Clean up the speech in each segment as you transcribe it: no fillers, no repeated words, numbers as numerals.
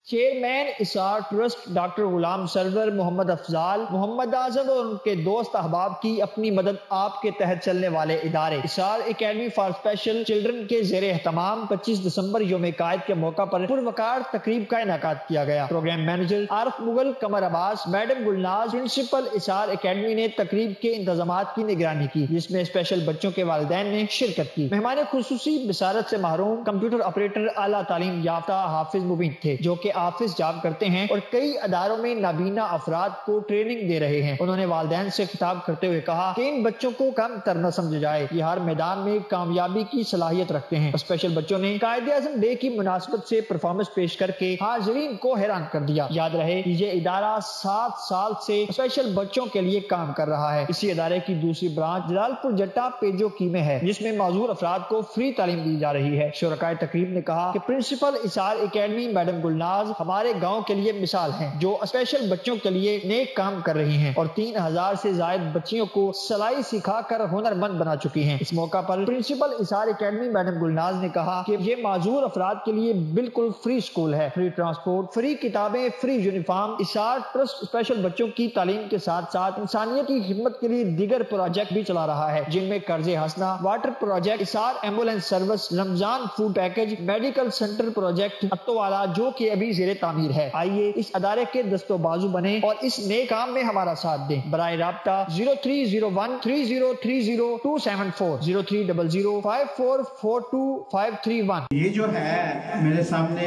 Chairman اسار trust doctor Ghulam Sarwar محمد افضال محمد اعظم اور ان کے دوست احباب کی اپنی مدد آپ کے تحت چلنے والے ادارے اسار اکیڈمی فار اسپیشل چلڈرن کے زیر اہتمام 25 دسمبر یوم قائد کے موقع پر پروقار تقریب کا انعقاد کیا گیا۔ پروگرام مینیجر عارف مغل قمر عباس میڈم گلناز پرنسپل اسار اکیڈمی نے تقریب کے انتظامات کی نگرانی کی، جس میں اسپیشل بچوں کے والدین نے شرکت کی۔ مہمان خصوصی بصارت سے محروم کمپیوٹر آپریٹر اعلیٰ تعلیم یافتہ حافظ مبین تھے، جو کہ آفس جاب کرتے ہیں اور کئی اداروں میں نابینا افراد کو ٹریننگ دے رہے ہیں۔ انہوں نے والدین سے خطاب کرتے ہوئے کہا کہ ان بچوں کو کم تر نہ سمجھا جائے، یہ ہر میدان میں کامیابی کی صلاحیت رکھتے ہیں۔ اسپیشل بچوں نے قائد اعظم ڈے کی مناسبت سے پرفارمنس پیش کر کے حاضرین کو حیران کر دیا۔ یاد رہے کہ یہ ادارہ 7 سال سے اسپیشل بچوں کے لیے کام کر رہا ہے۔ اسی ادارے کی دوسری برانچ جلال پور جٹا پیجو کی میں ہے، جس میں معذور افراد کو فری تعلیم دی جا رہی ہے۔ شرکائے تقریب نے کہا کہ پرنسپل اسار اکیڈمی میڈم گلناز ہمارے گاؤں کے لیے مثال ہیں، جو اسپیشل بچوں کے لیے نیک کام کر رہی ہیں اور 3000 سے زائد بچیوں کو سلائی سکھا کر ہنرمند بنا چکی ہیں۔ اس موقع پر پرنسپل اسار اکیڈمی میڈم گلناز نے کہا کہ یہ معذور افراد کے لیے بالکل فری اسکول ہے، فری ٹرانسپورٹ، فری کتابیں، فری یونیفارم۔ اسار ٹرسٹ اسپیشل بچوں کی تعلیم کے ساتھ ساتھ انسانیت کی خدمت کے لیے دیگر پروجیکٹ بھی چلا رہا ہے، جن میں قرض حسنہ، واٹر پروجیکٹ، اسار ambulance service, Ramzan food package, medical centre project اتو والا، جو کہ ابھی زیر تعمیر ہے۔ آئیے اس ادارے کے دست و بازو بنے اور اس نیک کام میں ہمارا ساتھ دیں۔ برائے رابطہ 0301300274 0300544251۔ یہ جو ہے میرے سامنے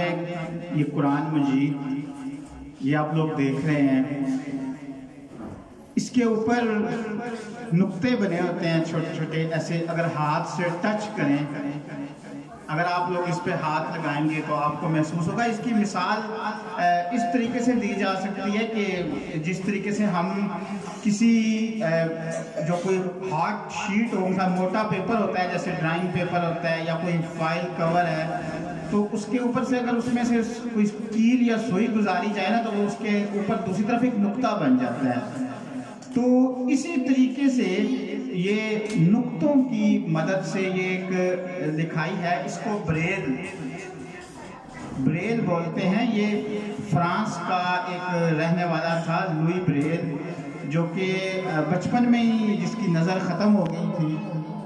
یہ قرآن مجید، یہ آپ لوگ دیکھ رہے ہیں، اس کے اوپر نقطے بنے ہوتے ہیں چھوٹے چھوٹے، ایسے اگر ہاتھ سے ٹچ کریں، اگر آپ لوگ اس پہ ہاتھ لگائیں گے تو آپ کو محسوس ہوگا۔ اس کی مثال اس طریقے سے دی جا سکتی ہے کہ جس طریقے سے ہم کسی جو کوئی ہارڈ شیٹ ہوگا، موٹا پیپر ہوتا ہے، جیسے ڈرائنگ پیپر ہوتا ہے یا کوئی فائل کور ہے، تو اس کے اوپر سے اگر اس میں سے کوئی کیل یا سوئی گزاری جائے نا، تو وہ اس کے اوپر دوسری طرف ایک نقطہ بن جاتا ہے۔ تو اسی طریقے سے یہ نقطوں کی مدد سے یہ ایک لکھائی ہے، اس کو بریل بولتے ہیں۔ یہ فرانس کا ایک رہنے والا تھا، لوئی بریل، جو کہ بچپن میں ہی جس کی نظر ختم ہو گئی تھی،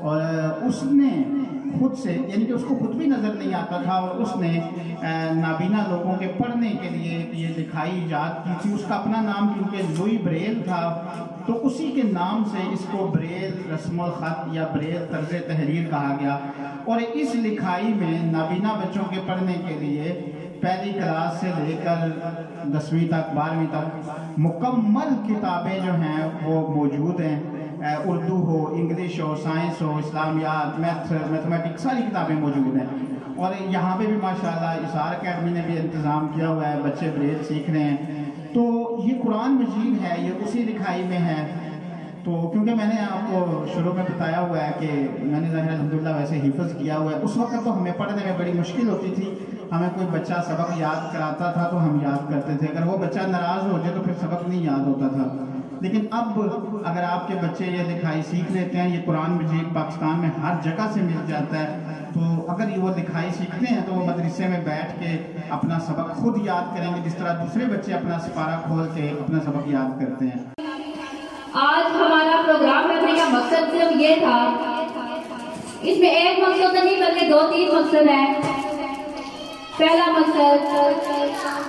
اور اس نے خود سے، یعنی کہ اس کو خود بھی نظر نہیں آتا تھا، اور اس نے نابینا لوگوں کے پڑھنے کے لیے یہ لکھائی ایجاد کی تھی۔ اس کا اپنا نام کیونکہ لوئی بریل تھا، تو اسی کے نام سے اس کو بریل رسم الخط یا بریل طرز تحریر کہا گیا۔ اور اس لکھائی میں نابینا بچوں کے پڑھنے کے لیے پہلی کلاس سے لے کر 10ویں تک 12ویں تک مکمل کتابیں جو ہیں وہ موجود ہیں، اردو ہو، انگلش ہو، سائنس ہو، اسلامیات، میتھمیٹکس، ساری کتابیں موجود ہیں۔ اور یہاں پہ بھی ماشاءاللہ اسار اکیڈمی نے بھی انتظام کیا ہوا ہے، بچے بریل سیکھ رہے ہیں۔ تو یہ قرآن مجید ہے، یہ اسی لکھائی میں ہے۔ تو کیونکہ میں نے آپ کو شروع میں بتایا ہوا ہے کہ میں نے ظاہر الحمدللہ ویسے حفظ کیا ہوا ہے، اس وقت تو ہمیں پڑھنے میں بڑی مشکل ہوتی تھی، ہمیں کوئی بچہ سبق یاد کراتا تھا تو ہم یاد کرتے تھے، اگر وہ بچہ ناراض ہو جائے تو پھر سبق نہیں یاد ہوتا تھا۔ لیکن اب اگر آپ کے بچے یہ لکھائی سیکھ لیتے ہیں، یہ قرآن مجید پاکستان میں ہر جگہ سے مل جاتا ہے، تو اگر یہ وہ لکھائی سیکھتے ہیں تو وہ مدرسے میں بیٹھ کے اپنا سبق خود یاد کریں گے، جس طرح دوسرے بچے اپنا سپارہ کھول کے اپنا سبق یاد کرتے ہیں۔ آج ہمارا پروگرام رکھنے کا مقصد صرف یہ تھا، اس میں ایک مقصد نہیں بلکہ 2-3 مقصد ہیں۔ پہلا مقصد،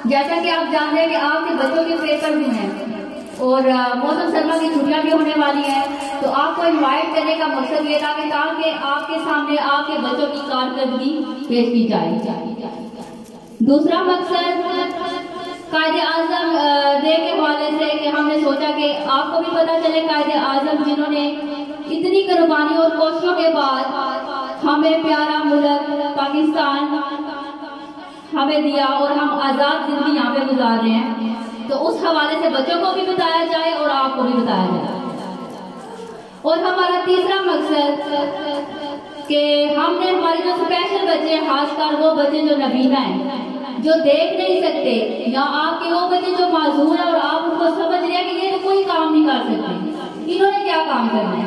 جیسا کہ آپ جانتے ہیں کہ آپ کے بچوں کے پیپر بھی ہیں اور موسم سرما کی چھٹیاں بھی ہونے والی ہیں، تو آپ کو انوائٹ کرنے کا مقصد یہ تھا کہ تاکہ آپ کے سامنے آپ کے بچوں کی کارکردگی پیش کی جائے۔ دوسرا مقصد قائد اعظم ڈے کے حوالے سے کہ ہم نے سوچا کہ آپ کو بھی پتہ چلے قائد اعظم جنہوں نے اتنی قربانیوں اور کوششوں کے بعد ہمیں پیارا ملک پاکستان ہمیں دیا اور ہم آزاد زندگی یہاں پہ گزار رہے ہیں، تو اس حوالے سے بچوں کو بھی بتایا جائے اور آپ کو بھی بتایا جائے۔ اور ہمارا تیسرا مقصد کہ ہم نے ہمارے جو اسپیشل بچے، خاص کر وہ بچے جو نابینا ہیں، جو دیکھ نہیں سکتے، یا آپ کے وہ بچے جو معذور ہیں اور آپ ان کو سمجھ رہے ہیں کہ یہ تو کوئی کام نہیں کر سکتے، انہوں نے کیا کام کرنا ہے،